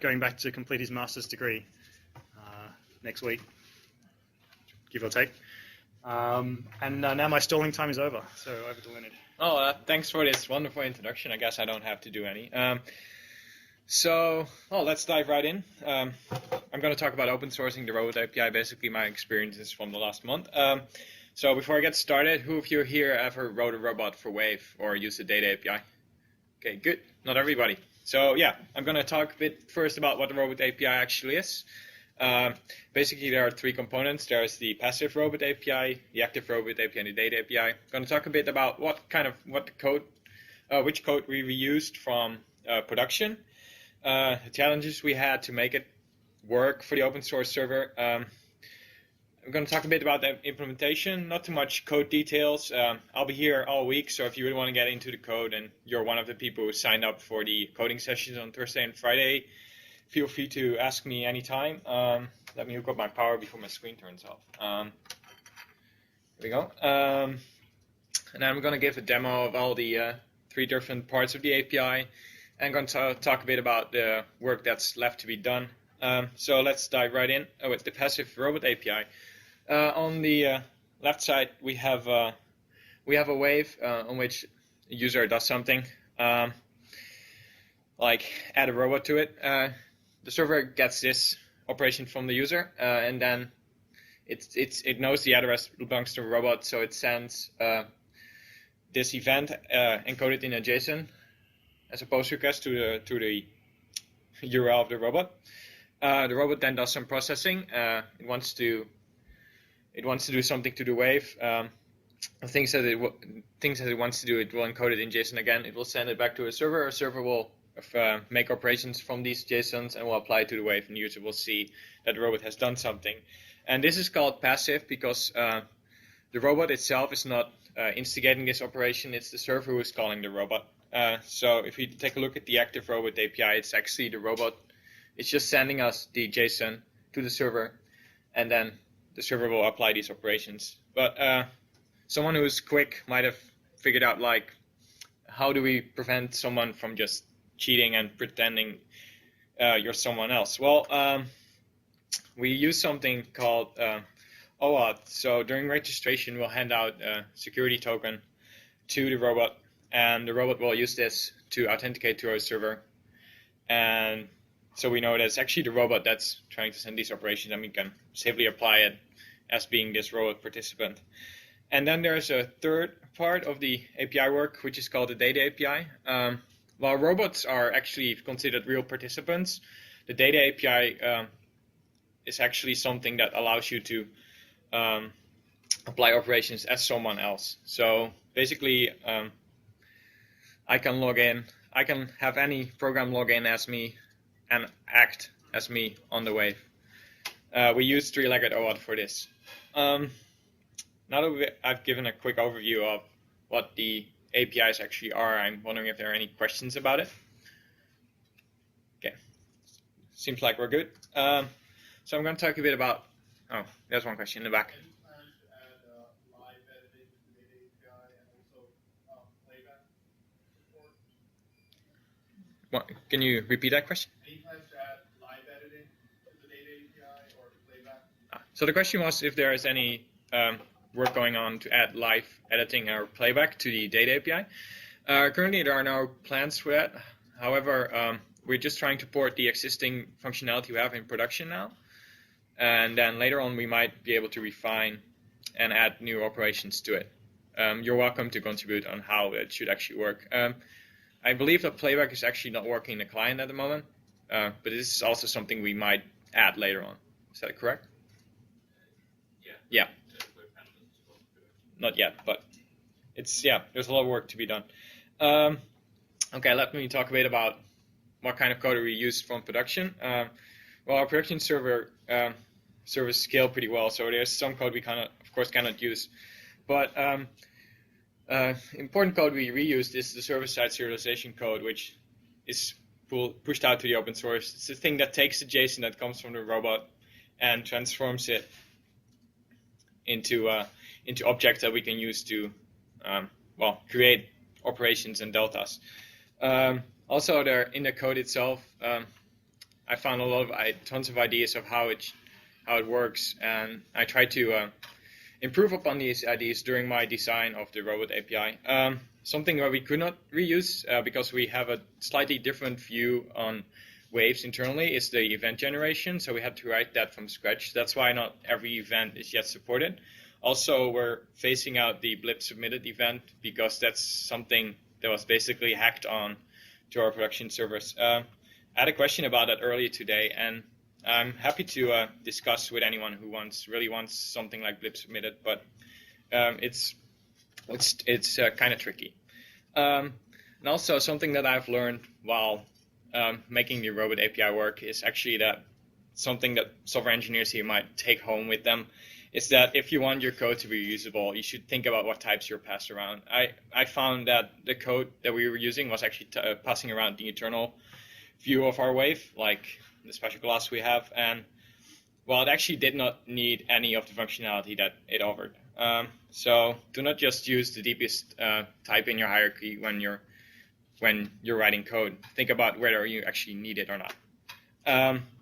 going back to complete his master's degree next week, give or take. And now my stalling time is over, so over to Lennard. Oh, thanks for this wonderful introduction. I guess I don't have to do any. Let's dive right in. I'm going to talk about open sourcing the Robot API, basically my experiences from the last month. So before I get started, who of you here ever wrote a robot for Wave or used the Data API? Okay, good. Not everybody. So yeah, I'm going to talk a bit first about what the Robot API actually is. Basically, there are three components. There's the passive Robot API, the active Robot API, and the Data API. I'm going to talk a bit about which code we reused from production, the challenges we had to make it work for the open source server. I'm going to talk a bit about the implementation, not too much code details. I'll be here all week, so if you really want to get into the code and you're one of the people who signed up for the coding sessions on Thursday and Friday, feel free to ask me anytime. Let me hook up my power before my screen turns off. Here we go. And then I'm going to give a demo of all the three different parts of the API. And I'm going to talk a bit about the work that's left to be done. So let's dive right in with the passive Robot API. On the left side, we have a wave on which a user does something, like add a robot to it. The server gets this operation from the user, and then it knows the address belongs to a robot, so it sends this event encoded in a JSON as a post request to the URL of the robot. The robot then does some processing. It wants to do something to the wave. Things that it wants to do, it will encode it in JSON again. It will send it back to a server. A server will make operations from these JSONs and will apply it to the wave, and the user will see that the robot has done something. And this is called passive because the robot itself is not instigating this operation. It's the server who is calling the robot. So if we take a look at the active Robot API, it's actually the robot. It's just sending us the JSON to the server, and then the server will apply these operations. But someone who's quick might have figured out, like, how do we prevent someone from just cheating and pretending you're someone else? Well, we use something called OAuth. So during registration, we'll hand out a security token to the robot, and the robot will use this to authenticate to our server. And so we know that it's actually the robot that's trying to send these operations, and we can safely apply it as being this robot participant. And then there's a third part of the API work, which is called the Data API. While robots are actually considered real participants, the Data API is actually something that allows you to apply operations as someone else. So basically, I can log in, I can have any program log in as me and act as me on the wave. We use three-legged OAuth for this. Now that I've given a quick overview of what the APIs actually are, I'm wondering if there are any questions about it. Okay, seems like we're good. So I'm going to talk a bit about, oh, there's one question in the back. What, can you repeat that question? Any plans to add live editing to the Data API or playback? So the question was if there is any work going on to add live editing or playback to the Data API. Currently, there are no plans for that. However, we're just trying to port the existing functionality we have in production now. And then later on, we might be able to refine and add new operations to it. You're welcome to contribute on how it should actually work. I believe that playback is actually not working in the client at the moment, but this is also something we might add later on. Is that correct? Yeah. Not yet, but it's, yeah, there's a lot of work to be done. Okay, let me talk a bit about what kind of code we use from production. Well, our production servers scale pretty well, so there's some code we of course cannot use. But important code we reused is the server-side serialization code, which is pushed out to the open source. It's the thing that takes the JSON that comes from the robot and transforms it into objects that we can use to create operations and deltas. Also, there in the code itself, I found tons of ideas of how it works, and I try to improve upon these ideas during my design of the robot API. Something where we could not reuse because we have a slightly different view on waves internally is the event generation, so we had to write that from scratch. That's why not every event is yet supported. Also, we're phasing out the blip submitted event because that's something that was basically hacked on to our production servers. I had a question about that earlier today, and I'm happy to discuss with anyone who really wants something like blip submitted, but it's kind of tricky. And also something that I've learned while making the robot API work is actually that something that software engineers here might take home with them is that if you want your code to be reusable, you should think about what types you're passed around. I found that the code that we were using was actually passing around the internal view of our wave, like the special class we have, and well, it actually did not need any of the functionality that it offered. So do not just use the deepest type in your hierarchy when you're writing code. Think about whether you actually need it or not.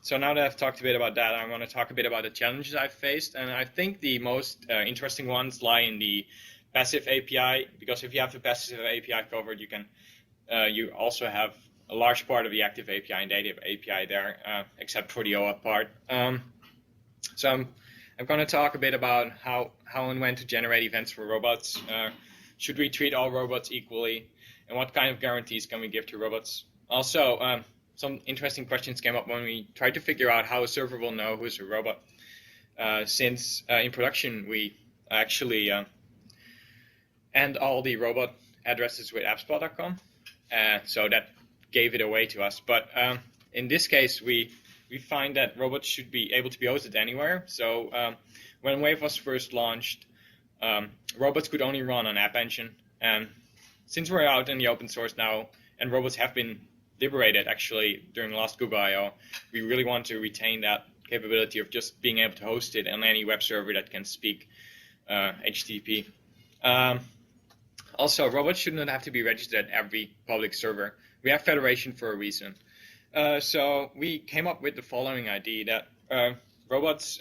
So now that I've talked a bit about that, I want to talk a bit about the challenges I've faced, and I think the most interesting ones lie in the passive API, because if you have the passive API covered, you also have a large part of the active API and native API there, except for the OAuth part. So I'm going to talk a bit about how and when to generate events for robots. Should we treat all robots equally, and what kind of guarantees can we give to robots? Also, some interesting questions came up when we tried to figure out how a server will know who's a robot. Since in production we actually end all the robot addresses with appspot.com, so that gave it away to us. But in this case, we find that robots should be able to be hosted anywhere. So when Wave was first launched, robots could only run on App Engine, and since we're out in the open source now, and robots have been liberated actually during the last Google I/O, we really want to retain that capability of just being able to host it on any web server that can speak HTTP. Also, robots should not have to be registered at every public server. We have federation for a reason. So we came up with the following idea that robots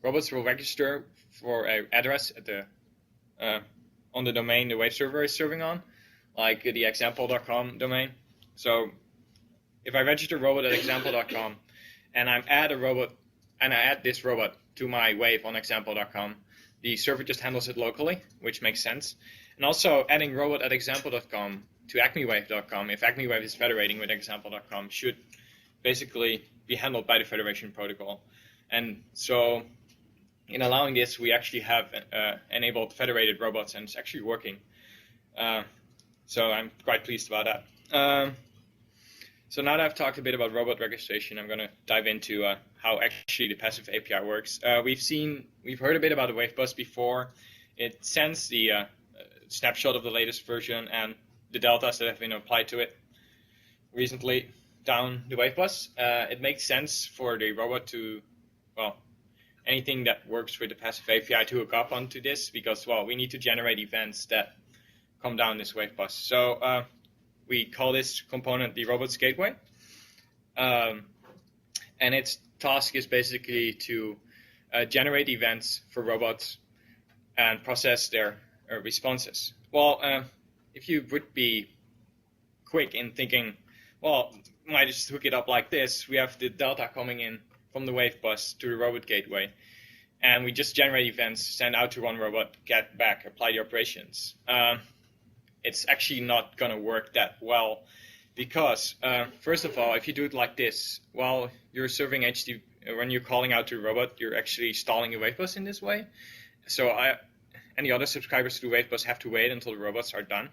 will register for an address at the on the domain the web server is serving on, like the example.com domain. So if I register robot at example.com and I add this robot to my wave on example.com, the server just handles it locally, which makes sense. And also adding robot at example.com to acmewave.com, if acmewave is federating with example.com, should basically be handled by the federation protocol. And so in allowing this, we actually have enabled federated robots, and it's actually working. So I'm quite pleased about that. So now that I've talked a bit about robot registration, I'm going to dive into how actually the passive API works. We've heard a bit about the Wave bus before. It sends the snapshot of the latest version and the deltas that have been applied to it recently down the Wave bus. It makes sense for the robot to, well, anything that works with the passive API to hook up onto this, because, well, we need to generate events that come down this Wave bus. So we call this component the robots gateway, and its task is basically to generate events for robots and process their responses. Well, if you would be quick in thinking, well, might just hook it up like this, we have the delta coming in from the Wave bus to the robot gateway, and we just generate events, send out to one robot, get back, apply the operations. It's actually not going to work that well because, first of all, if you do it like this, while you're serving HTTP, when you're calling out to a robot, you're actually stalling a Wave bus in this way. So any other subscribers to the Wave bus have to wait until the robots are done,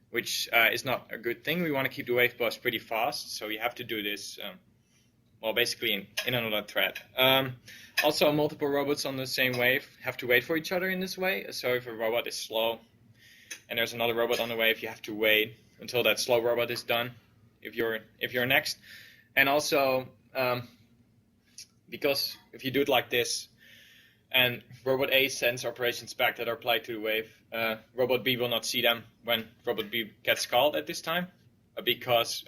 which is not a good thing. We want to keep the Wave bus pretty fast, so you have to do this, well, basically in another thread. Also, multiple robots on the same wave have to wait for each other in this way. So if a robot is slow, and there's another robot on the wave, you have to wait until that slow robot is done if you're next. And also, because if you do it like this, and robot A sends operations back that are applied to the wave, robot B will not see them when robot B gets called at this time, because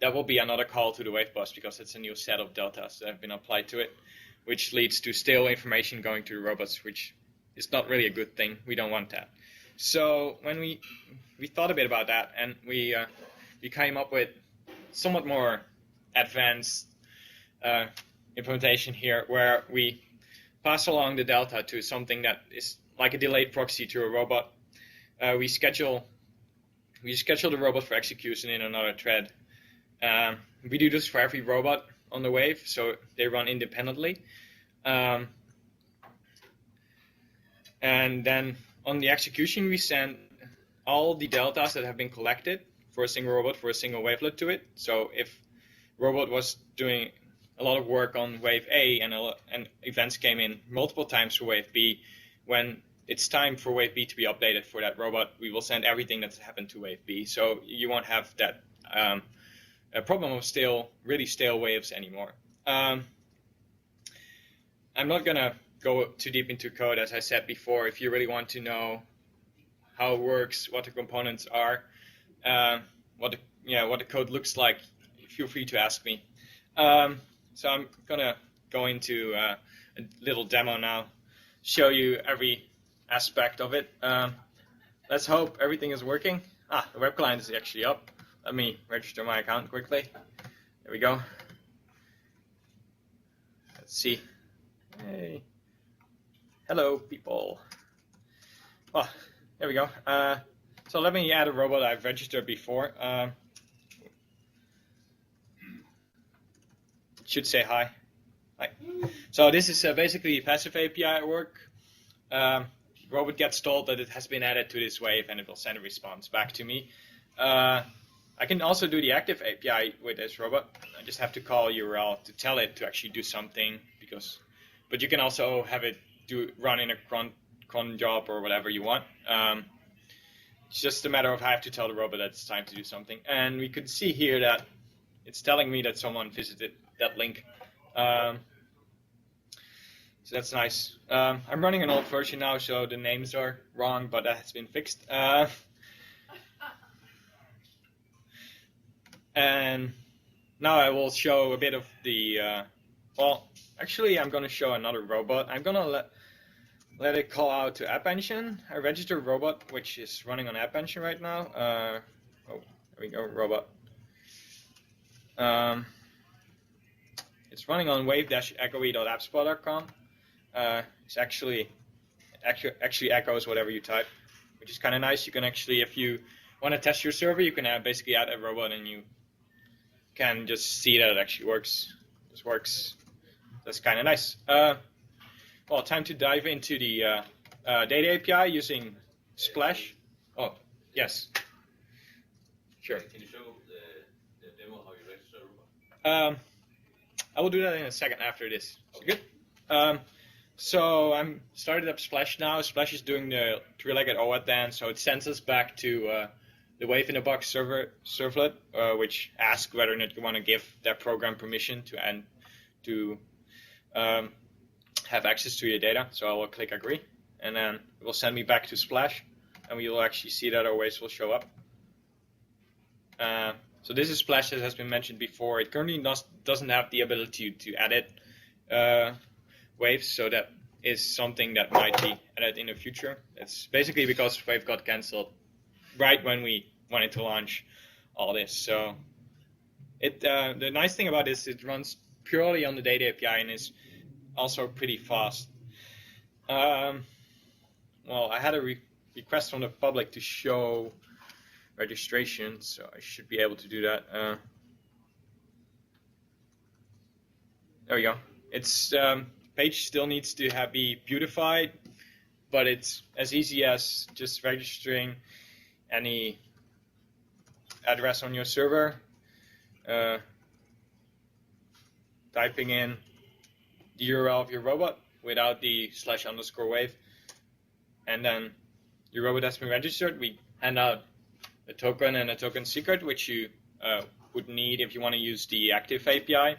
that will be another call to the wave bus because it's a new set of deltas that have been applied to it, which leads to stale information going to the robots, which is not really a good thing. We don't want that. So when we thought a bit about that, and we came up with somewhat more advanced implementation here, where we pass along the delta to something that is like a delayed proxy to a robot. We schedule the robot for execution in another thread. We do this for every robot on the wave, so they run independently. And then on the execution, we send all the deltas that have been collected for a single robot for a single wavelet to it. So if robot was doing a lot of work on wave A and events came in multiple times for wave B, when it's time for wave B to be updated for that robot, we will send everything that's happened to wave B. So you won't have that a problem of really stale waves anymore. I'm not gonna go too deep into code, as I said before. If you really want to know how it works, what the components are, what the code looks like, feel free to ask me. So I'm gonna go into a little demo now, show you every aspect of it. Let's hope everything is working. The web client is actually up. Let me register my account quickly. There we go. Let's see. Hey. Hello, people. Oh, there we go. So let me add a robot I've registered before. It should say hi. Hi. So this is basically a passive API at work. Robot gets told that it has been added to this wave, and it will send a response back to me. I can also do the active API with this robot. I just have to call URL to tell it to actually do something, but you can also have it run in a cron job or whatever you want. It's just a matter of I have to tell the robot that it's time to do something. And we could see here that it's telling me that someone visited that link. So that's nice. I'm running an old version now, so the names are wrong, but that has been fixed. And now I will show a bit of the, well, actually I'm going to show another robot. I'm going to let it call out to App Engine. I registered a robot which is running on App Engine right now. Oh, there we go, robot. It's running on wave-echoe.appspot.com. It's actually echoes whatever you type, which is kind of nice. You can actually, if you want to test your server, you can basically add a robot and you can just see that it actually works. This works. That's kind of nice. Well, time to dive into the data API using Splash. Oh, yes. Sure. Can you show the demo how you register a robot? I will do that in a second after this. Okay. Good. So I'm started up Splash now. Splash is doing the three-legged OAuth dance, so it sends us back to the Wave in a Box servlet, which asks whether or not you want to give that program permission to have access to your data. So I will click agree, and then it will send me back to Splash, and we will actually see that our waves will show up. So this is Splash, as has been mentioned before. It currently doesn't have the ability to edit waves, so that is something that might be added in the future. It's basically because Wave got cancelled right when we wanted to launch all this. So the nice thing about this, it runs purely on the data API and is also pretty fast. Well, I had a request from the public to show registration, so I should be able to do that. There we go. It's page still needs to be beautified, but it's as easy as just registering any address on your server, typing in the URL of your robot without the /_wave, and then your robot has been registered. We hand out a token and a token secret, which you would need if you want to use the active API.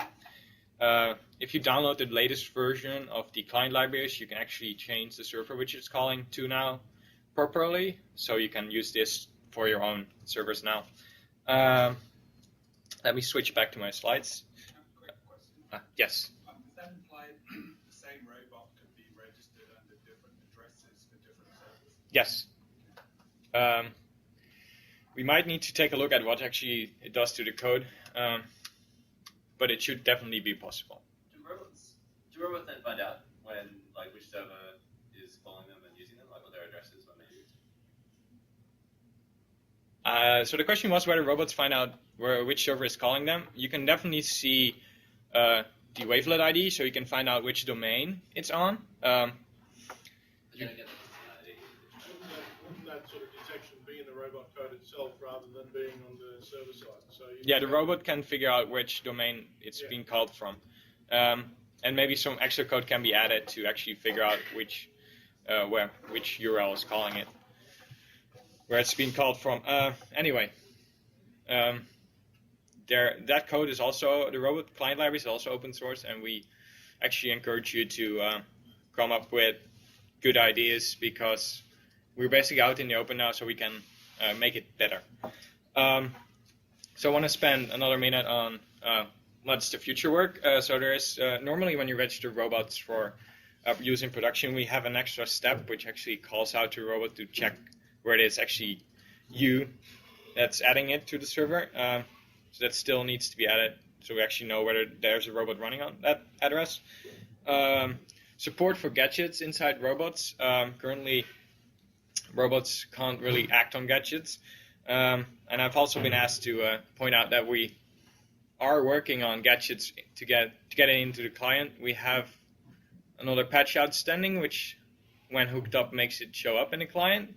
If you download the latest version of the client libraries, you can actually change the server which it's calling to now properly, so you can use this for your own servers now. Let me switch back to my slides. Quick question. Yes. Does that imply the same robot could be registered under different addresses for different servers? Yes. We might need to take a look at what actually it does to the code, but it should definitely be possible. Do robots then find out when, like, which server is calling them and using them, like what their address is when they use? So the question was whether robots find out which server is calling them. You can definitely see the wavelet ID, so you can find out which domain it's on. But you don't get the ID. Wouldn't that sort of detection be in the robot code itself rather than being on the server side? So Yeah, the robot can figure out which domain it's being called from. And maybe some extra code can be added to actually figure out which URL is calling it, where it's being called from. Anyway, that code is also, the robot client library is also open source, and we actually encourage you to come up with good ideas, because we're basically out in the open now, so we can make it better. So I want to spend another minute on what's the future work. So there is normally when you register robots for use in production, we have an extra step which actually calls out to a robot to check where it is actually you that's adding it to the server. So that still needs to be added, so we actually know whether there's a robot running on that address. Support for gadgets inside robots. Currently, robots can't really act on gadgets. And I've also been asked to point out that we are working on gadgets to get it into the client. We have another patch outstanding, which when hooked up makes it show up in the client.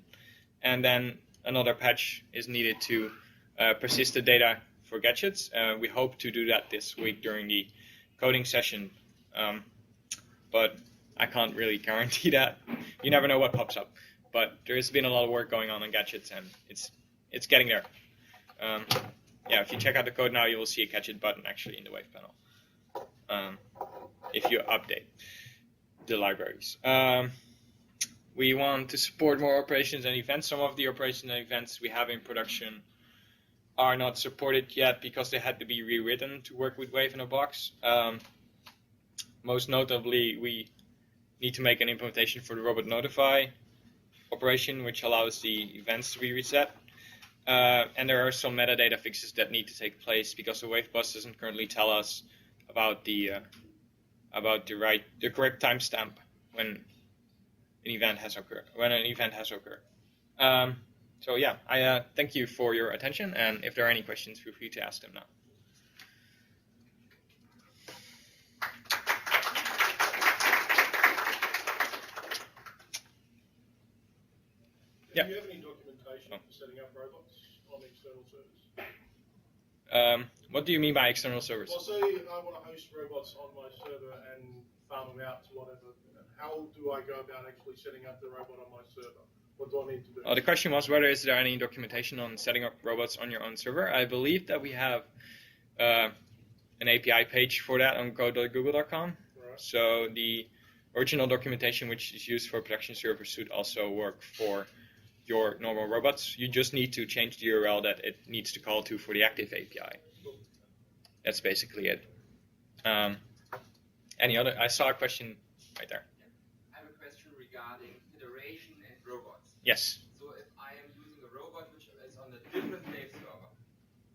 And then another patch is needed to persist the data for gadgets. We hope to do that this week during the coding session. But I can't really guarantee that. You never know what pops up. But there's been a lot of work going on gadgets, and it's getting there. Yeah, if you check out the code now, you will see a gadget button actually in the wave panel. If you update the libraries. We want to support more operations and events. Some of the operations and events we have in production are not supported yet because they had to be rewritten to work with Wave in a box. Most notably, we need to make an implementation for the robot notify operation, which allows the events to be reset. And there are some metadata fixes that need to take place because the Wave bus doesn't currently tell us about the correct timestamp when an event has occurred. So yeah, I thank you for your attention, and if there are any questions, feel free to ask them now. Do you have any documentation for setting up robots on external servers? What do you mean by external servers? Well, say I want to host robots on my server and farm them out to whatever. How do I go about actually setting up the robot on my server? What do I need to do? The question was whether is there any documentation on setting up robots on your own server. I believe that we have an API page for that on code.google.com. Right. So the original documentation which is used for production servers should also work for your normal robots. You just need to change the URL that it needs to call to for the active API. That's basically it. Any other? I saw a question right there. I have a question regarding federation and robots. Yes. So if I am using a robot which is on a different wave server,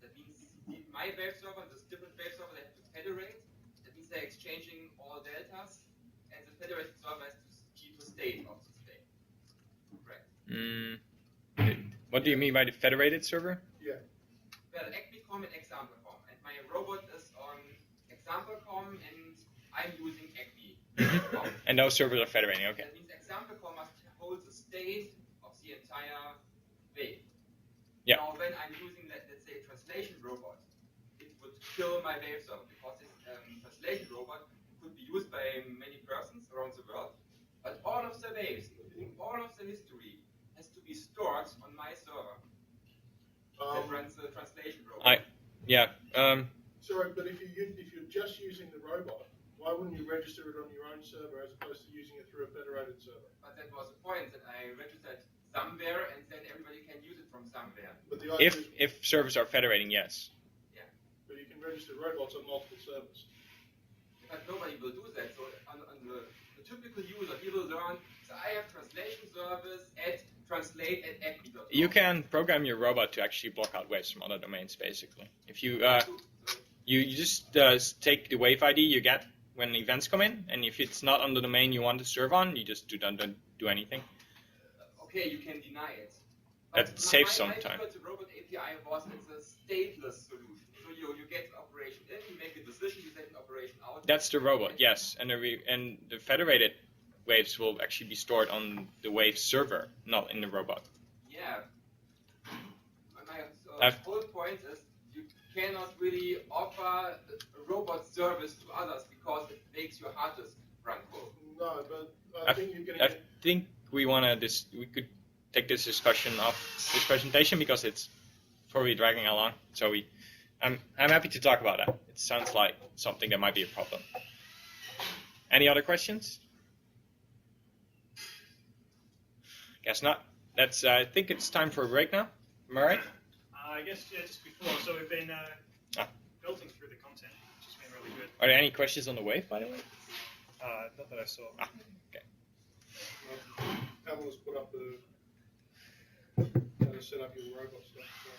that means my wave server and this different wave server, they have to federate. That means they're exchanging all deltas, and the federated server has to keep the state of the state. Correct? What do you mean by the federated server? Yeah. Well, ECBCOM and ExampleCOM, and my robot is on ExampleCOM, and I'm using ECBCOM. And those servers are federating, okay. That means ExampleCOM must hold the state of the entire wave. Yeah. Now, when I'm using, let's say, a translation robot, it would kill my wave server because this translation robot could be used by many persons around the world, but all of the waves, including all of the history, has to be stored on my server. That runs the translation robot. Sorry, but if you're just using the robot, why wouldn't you register it on your own server as opposed to using it through a federated server? But that was the point, that I registered somewhere and then everybody can use it from somewhere. But the idea is, If servers are federating, yes. but you registered robots on multiple servers. But nobody will do that. So on the typical user, he will learn, so I have translation service at translate at equity.com. You can program your robot to actually block out waves from other domains, basically. If you you just take the wave ID you get when events come in, and if it's not on the domain you want to serve on, you just don't do anything. Okay, you can deny it. That saves some My time. the robot API was it's a stateless solution. So you get an operation in, you make a decision, you set an operation out. That's the robot, yes, and the federated waves will actually be stored on the wave server, not in the robot. Yeah. My whole point is you cannot really offer a robot service to others because it makes your hard disk run cold. No, but I think you're going I to get... think we could take this discussion off this presentation because it's probably dragging along. So I'm happy to talk about that. It sounds like something that might be a problem. Any other questions? Guess not. That's. I think it's time for a break now. Am I right? I guess just before. So we've been building through the content, which has been really good. Are there any questions on the wave, by the way? Not that I saw. Okay. Pamela's put up how to set up your robot stuff. So.